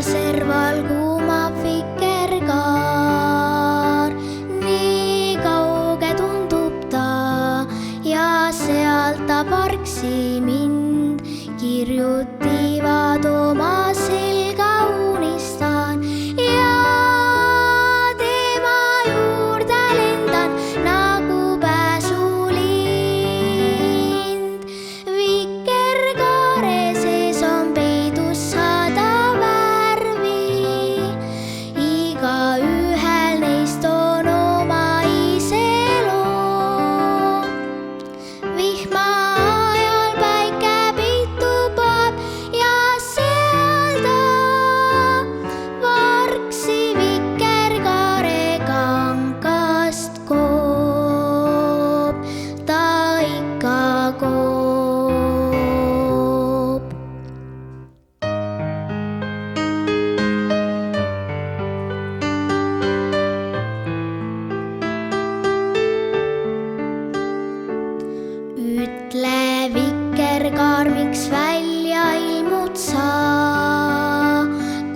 serval kumab vikerkaar. Nii kauge tundub ta ja sealt ta vargsi mind kirjutivad oma selga unistan ja tema juurde lendan nagu pääsulind. Vikerkaare sees on peidus 100 värvi, igaühel neist on oma iseloom. Vihma ajal päike peitu paneb ja seal ta vargsi vikerkaare kangast koob, ta ikka koob. Ütle, vikerkaar, miks välja ilmud sa,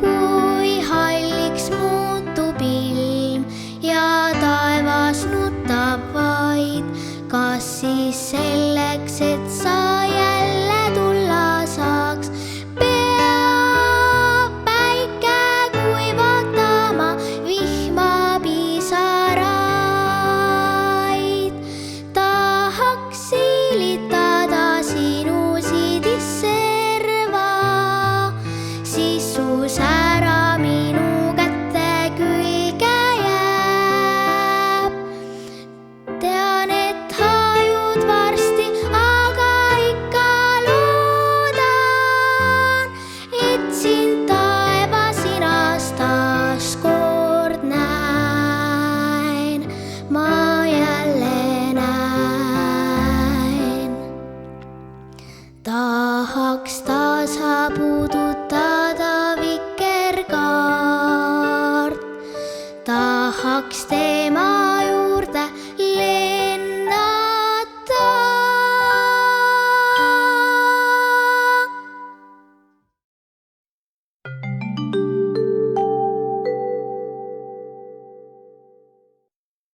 kui halliks muutub ilm ja taevas nutab vaid. Kas siis selleks, et sa jälle tulla saaks, peab päike kuivatama vihmapisaraid? Tahaks silitada sinu siidisse serva, siis su sära minu kätte külge jääb. Tean, et hajud varsti, aga ikka loodan, et sind taevasinas taas kord näen, ma jälle näen. Tahaks taas puudutada